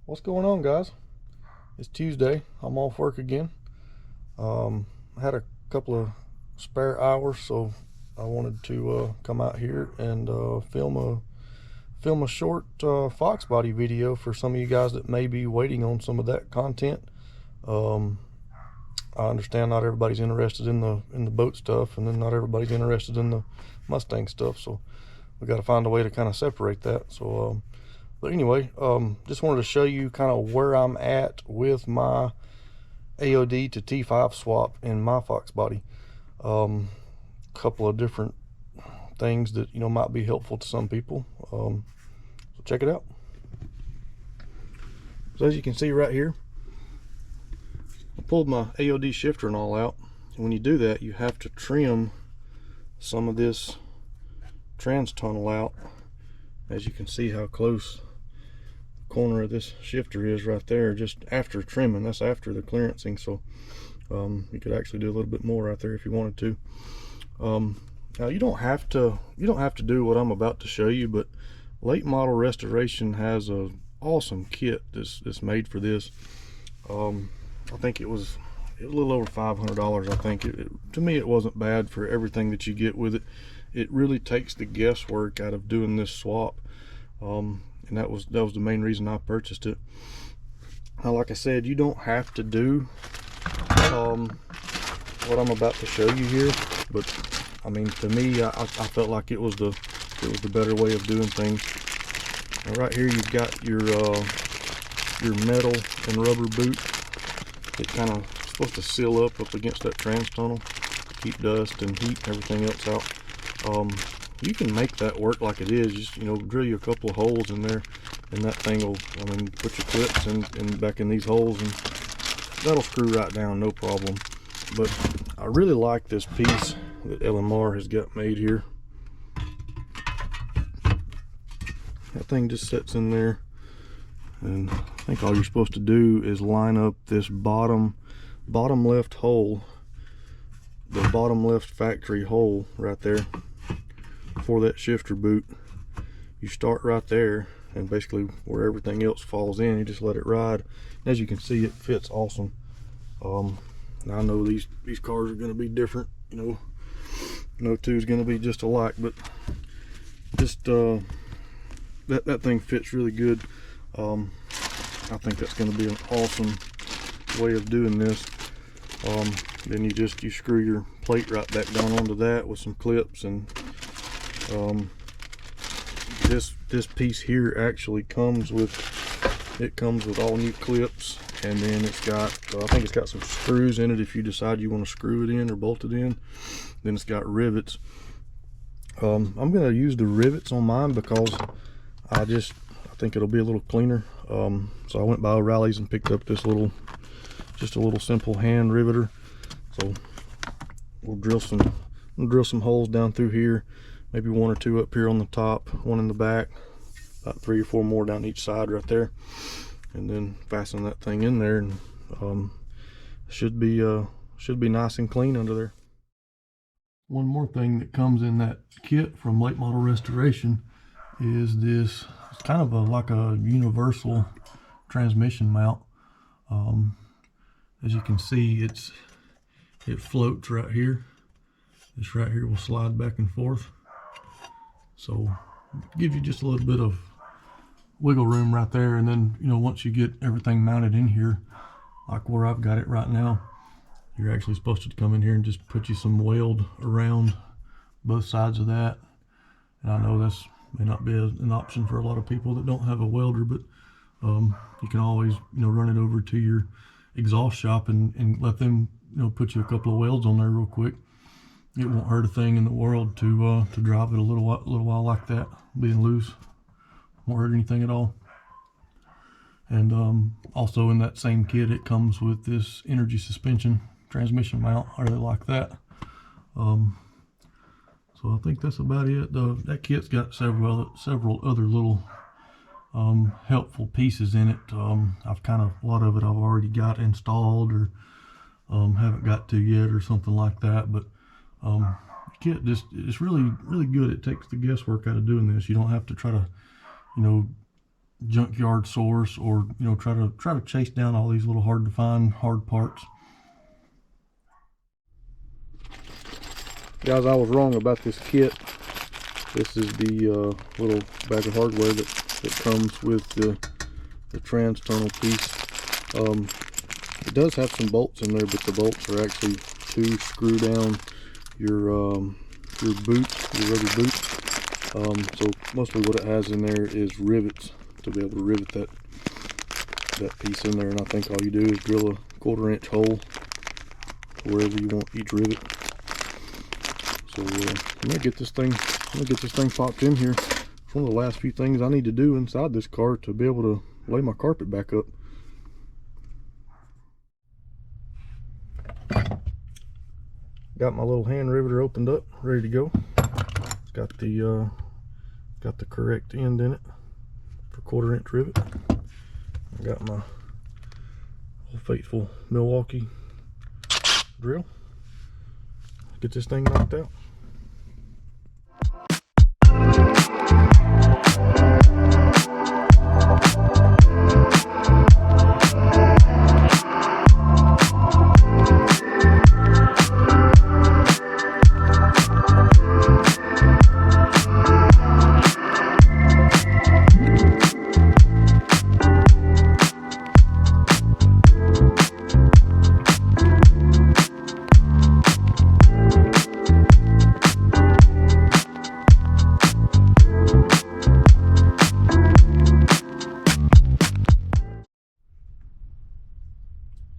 What's going on, guys? It's Tuesday. I'm off work again. I had a couple of spare hours, so I wanted to come out here and film a short Foxbody video for some of you guys that may be waiting on some of that content. I understand not everybody's interested in the boat stuff, and then not everybody's interested in the Mustang stuff. So we got to find a way to kind of separate that. So but anyway, just wanted to show you kind of where I'm at with my AOD to T5 swap in my Foxbody. Couple of different things that might be helpful to some people. So check it out. So as you can see right here, I pulled my AOD shifter and all out. And when you do that, you have to trim some of this trans tunnel out. As you can see how close the corner of this shifter is right there, just after trimming. That's after the clearancing, so you could actually do a little bit more right there if you wanted to. Now you don't have to do what I'm about to show you, but Late Model Restoration has a awesome kit that's made for this. I think it was a little over $500. I think to me it wasn't bad for everything that you get with it. It really takes the guesswork out of doing this swap, and that was the main reason I purchased it. Now, like I said, you don't have to do what I'm about to show you here, but I mean, to me, I felt like it was the better way of doing things. Now, right here you've got your metal and rubber boot. It kind of supposed to seal up against that trans tunnel, keep dust and heat and everything else out. You can make that work like it is. Just drill you a couple of holes in there, and that thing will, put your clips in back in these holes, and that'll screw right down, no problem. But I really like this piece that LMR has got made here. That thing just sits in there, and I think all you're supposed to do is line up this bottom left hole, the bottom left factory hole right there for that shifter boot. You start right there, and basically where everything else falls in, you just let it ride. As you can see, it fits awesome. Now I know these cars are going to be different, no two is going to be just alike, but just that thing fits really good. I think that's going to be an awesome way of doing this. Then you screw your plate right back down onto that with some clips, and this piece here actually comes with all new clips, and then it's got I think it's got some screws in it if you decide you want to screw it in or bolt it in. Then it's got rivets. I'm going to use the rivets on mine because I think it'll be a little cleaner. So I went by O'Reilly's and picked up this just a little simple hand riveter. So we'll drill some holes down through here, maybe one or two up here on the top, one in the back, about 3 or 4 more down each side right there, and then fasten that thing in there, and should be nice and clean under there. One more thing that comes in that kit from Late Model Restoration is this. It's kind of like a universal transmission mount. As you can see, it floats right here. This right here will slide back and forth, so it gives you just a little bit of wiggle room right there. And then once you get everything mounted in here, like where I've got it right now, you're actually supposed to come in here and just put you some weld around both sides of that. And I know this may not be an option for a lot of people that don't have a welder, but you can always run it over to your exhaust shop and let them put you a couple of welds on there real quick. It won't hurt a thing in the world to drive it a little while like that, being loose. Won't hurt anything at all. And also in that same kit, it comes with this energy suspension transmission mount. I really like that. So I think that's about it. That kit's got several other little helpful pieces in it. A lot of it I've already got installed or haven't got to yet or something like that. But the kit it's really good. It takes the guesswork out of doing this. You don't have to try to junkyard source, or try to chase down all these little hard to find hard parts. Guys, I was wrong about this kit. This is the little bag of hardware that comes with the trans tunnel piece. It does have some bolts in there, but the bolts are actually to screw down your boot, your rubber boot. So mostly what it has in there is rivets to be able to rivet that piece in there, and I think all you do is drill a 1/4 inch hole wherever you want each rivet. So I'm gonna get this thing popped in here. It's one of the last few things I need to do inside this car to be able to lay my carpet back up. Got my little hand riveter opened up, ready to go. It's got the correct end in it for 1/4 inch rivet. I got my old faithful Milwaukee drill. Get this thing knocked out.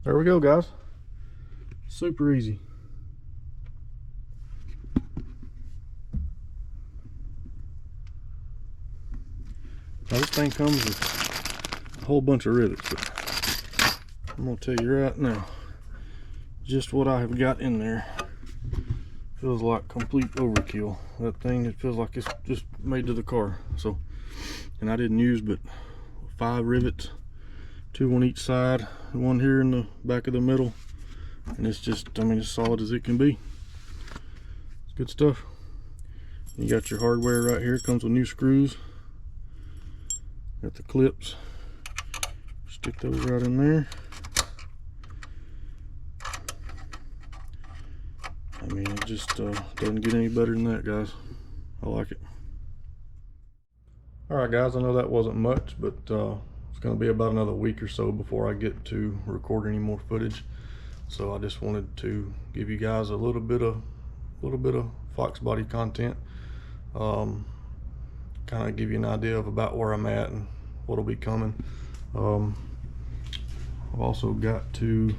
There we go, guys. Super easy. Now this thing comes with a whole bunch of rivets, but I'm gonna tell you right now, just what I have got in there feels like complete overkill. That thing, it feels like it's just made to the car. So, and I didn't use but 5 rivets, 2 on each side, 1 here in the back of the middle, and it's just, I mean, as solid as it can be. It's good stuff. You got your hardware right here. It comes with new screws. Got the clips. Stick those right in there. I mean, it just doesn't get any better than that, guys. I like it. All right, guys, I know that wasn't much, but it's going to be about another week or so before I get to record any more footage. So I just wanted to give you guys a little bit of Foxbody content, kind of give you an idea of about where I'm at and what'll be coming. I've also got to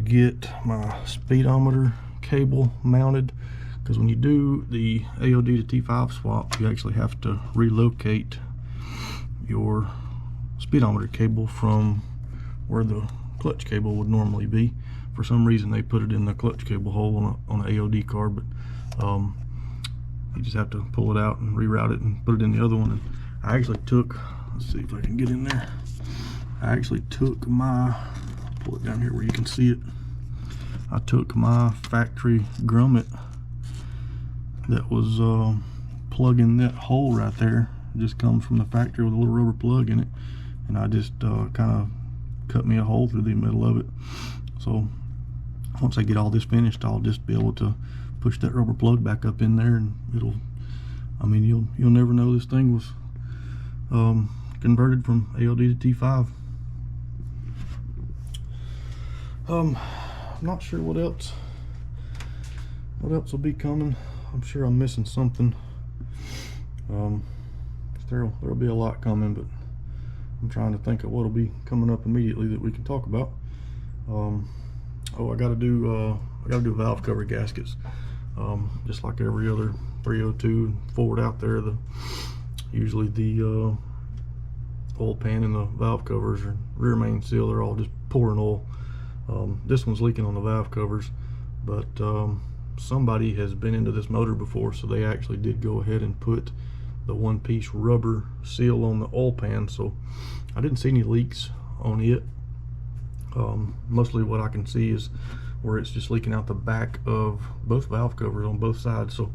get my speedometer cable mounted, because when you do the AOD to T5 swap, you actually have to relocate your speedometer cable from where the clutch cable would normally be. For some reason they put it in the clutch cable hole on an AOD car, but you just have to pull it out and reroute it and put it in the other one. And I actually took, let's see if I can get in there, I actually took my, pull it down here where you can see it, I took my factory grommet that was plugging that hole right there. It just comes from the factory with a little rubber plug in it, and I just kind of cut me a hole through the middle of it. So once I get all this finished, I'll just be able to push that rubber plug back up in there, and it'll, I mean, you'll never know this thing was converted from AOD to T5. I'm not sure what else will be coming. I'm sure I'm missing something. There'll be a lot coming, but I'm trying to think of what'll be coming up immediately that we can talk about. Oh, I gotta do valve cover gaskets, just like every other 302 Ford out there. Usually the oil pan and the valve covers and rear main seal are all just pouring oil. This one's leaking on the valve covers, but somebody has been into this motor before, so they actually did go ahead and put the one-piece rubber seal on the oil pan, so I didn't see any leaks on it. Mostly what I can see is where it's just leaking out the back of both valve covers on both sides. So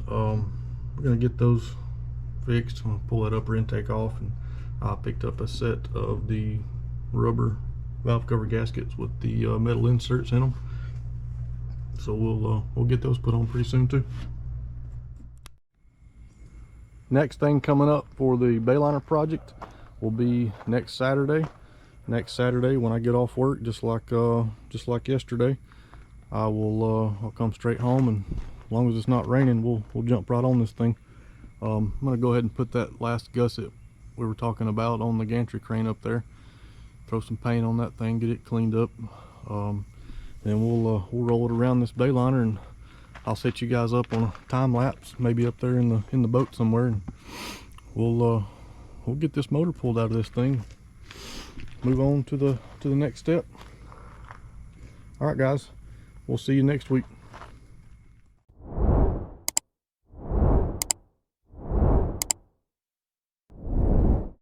we're gonna get those fixed. I'm gonna pull that upper intake off, and I picked up a set of the rubber valve cover gaskets with the metal inserts in them. So we'll get those put on pretty soon too. Next thing coming up for the bayliner project will be next Saturday. Next Saturday when I get off work, just like yesterday, I'll come straight home, and as long as it's not raining, we'll jump right on this thing. I'm gonna go ahead and put that last gusset we were talking about on the gantry crane up there. Throw some paint on that thing, get it cleaned up. Then we'll roll it around this bayliner, and I'll set you guys up on a time lapse, maybe up there in the boat somewhere, and we'll get this motor pulled out of this thing. Move on to the next step. All right, guys, we'll see you next week.